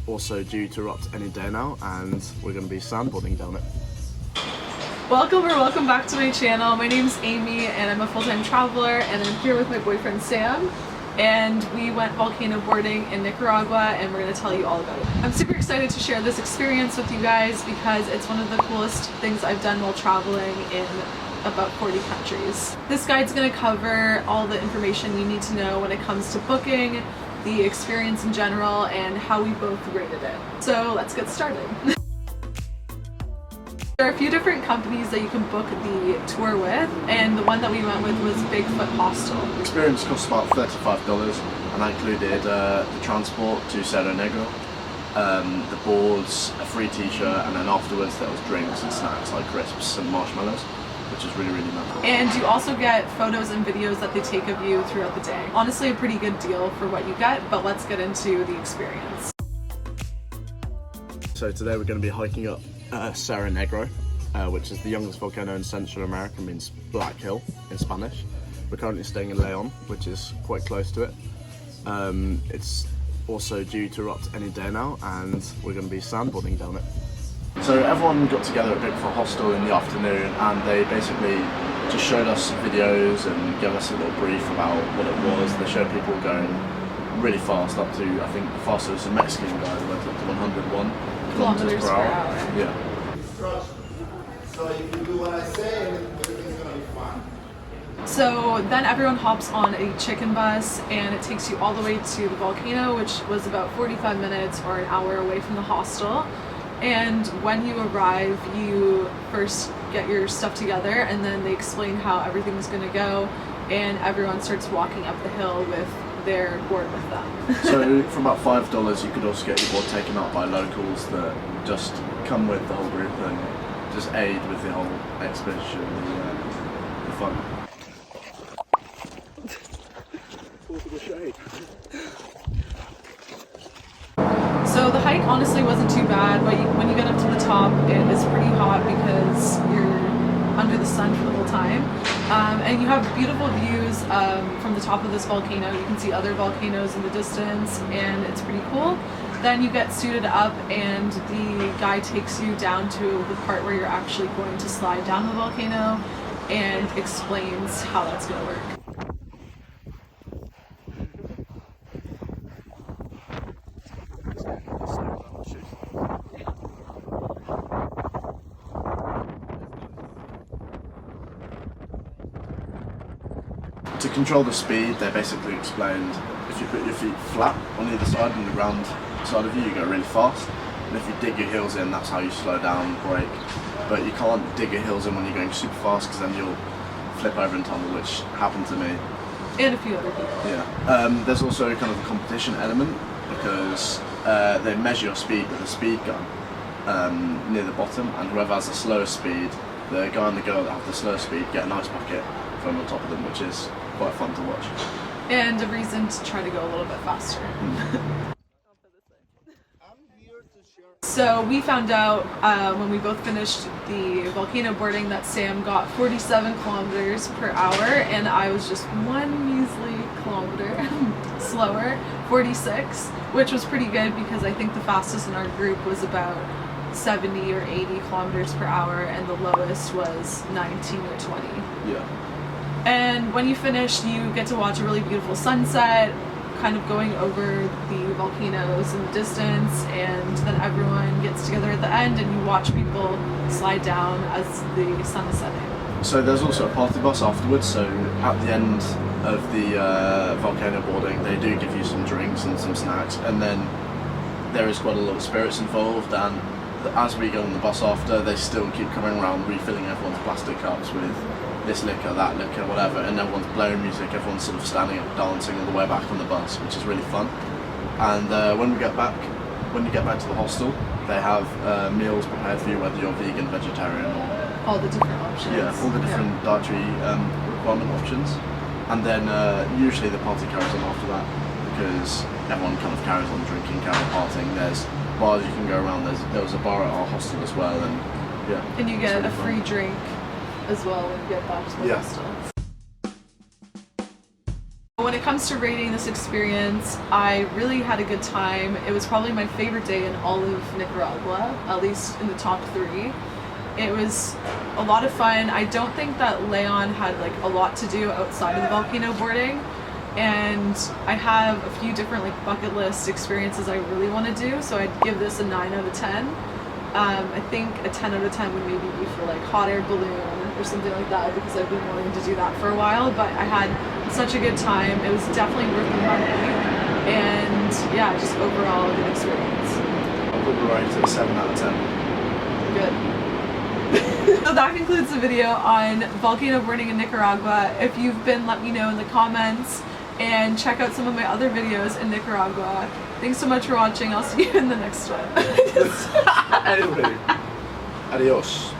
also due to erupt any day now, and we're going to be sandboarding down it. Welcome back to my channel. My name's Amy and I'm a full-time traveler, and I'm here with my boyfriend Sam, and we went volcano boarding in Nicaragua, and we're going to tell you all about it. I'm super excited to share this experience with you guys because it's one of the coolest things I've done while traveling in about 40 countries. This guide's going to cover all the information you need to know when it comes to booking, the experience in general, and how we both rated it. So let's get started. There are a few different companies that you can book the tour with, and the one that we went with was Bigfoot Hostel. The experience cost about $35, and that included the transport to Cerro Negro, the boards, a free t-shirt, and then afterwards there was drinks and snacks like crisps and marshmallows, which is really nice. And you also get photos and videos that they take of you throughout the day. Honestly, a pretty good deal for what you get, but let's get into the experience. So today we're going to be hiking up Cerro Negro, which is the youngest volcano in Central America, means Black Hill in Spanish. We're currently staying in Leon, which is quite close to it. It's also due to erupt any day now, and we're going to be sandboarding down it. So everyone got together at Bigfoot Hostel in the afternoon, and they basically just showed us videos and gave us a little brief about what it was. They showed people going really fast, up to, I think the fastest was a Mexican guy who went up to 101 kilometers per hour. Yeah. So if you do what I say, everything's gonna be fine. So then everyone hops on a chicken bus, and it takes you all the way to the volcano, which was about 45 minutes or an hour away from the hostel. And when you arrive, you first get your stuff together, and then they explain how everything's gonna go, and everyone starts walking up the hill with their board with them. So for about $5 you could also get your board taken up by locals that just come with the whole group and just aid with the whole expedition, the fun. So the hike honestly wasn't too bad, but when you get up to the top, it is pretty hot because you're under the sun for the whole time. And you have beautiful views from the top of this volcano. You can see other volcanoes in the distance, and it's pretty cool. Then you get suited up, and the guide takes you down to the part where you're actually going to slide down the volcano and explains how that's going to work. To control the speed, they basically explained if you put your feet flat on either side and the ground side of you, you go really fast. And if you dig your heels in, that's how you slow down, brake. But you can't dig your heels in when you're going super fast, because then you'll flip over and tumble, which happened to me. And a few other people. Yeah. There's also kind of a competition element, because they measure your speed with a speed gun near the bottom, and whoever has the slowest speed, the guy and the girl that have the slowest speed get an ice bucket thrown on top of them, which is quite fun to watch. And a reason to try to go a little bit faster. So we found out when we both finished the volcano boarding that Sam got 47 kilometers per hour, and I was just one measly kilometer slower, 46, which was pretty good because I think the fastest in our group was about 70 or 80 kilometers per hour, and the lowest was 19 or 20. Yeah. And when you finish, you get to watch a really beautiful sunset, kind of going over the volcanoes in the distance, and then everyone gets together at the end and you watch people slide down as the sun is setting. So there's also a party bus afterwards, so at the end of the volcano boarding they do give you some drinks and some snacks, and then there is quite a lot of spirits involved, and as we go on the bus after, they still keep coming around refilling everyone's plastic cups with this liquor, that liquor, whatever, and everyone's blowing music, everyone's sort of standing up dancing all the way back on the bus, which is really fun. And when you get back to the hostel, they have meals prepared for you, whether you're vegan, vegetarian, or all the different options. Yeah, all the different dietary requirement options. And then usually the party carries on after that, because everyone kind of carries on drinking, carries on partying. There's bars you can go around. There was a bar at our hostel as well, and yeah. And you get really a free drink as well when you get back to the hostel. When it comes to rating this experience, I really had a good time. It was probably my favorite day in all of Nicaragua, at least in the top 3. It was a lot of fun. I don't think that Leon had like a lot to do outside of the volcano boarding, and I have a few different like bucket list experiences I really want to do, so I'd give this a 9 out of 10. I think a 10 out of 10 would maybe be for like hot air balloon or something like that, because I've been wanting to do that for a while, but I had such a good time. It was definitely worth the money, and yeah, just overall a good experience. I'll put the rating at 7 out of 10. Good. So that concludes the video on volcano boarding in Nicaragua. If you've been, let me know in the comments, and check out some of my other videos in Nicaragua. Thanks so much for watching. I'll see you in the next one. Anyway, adios.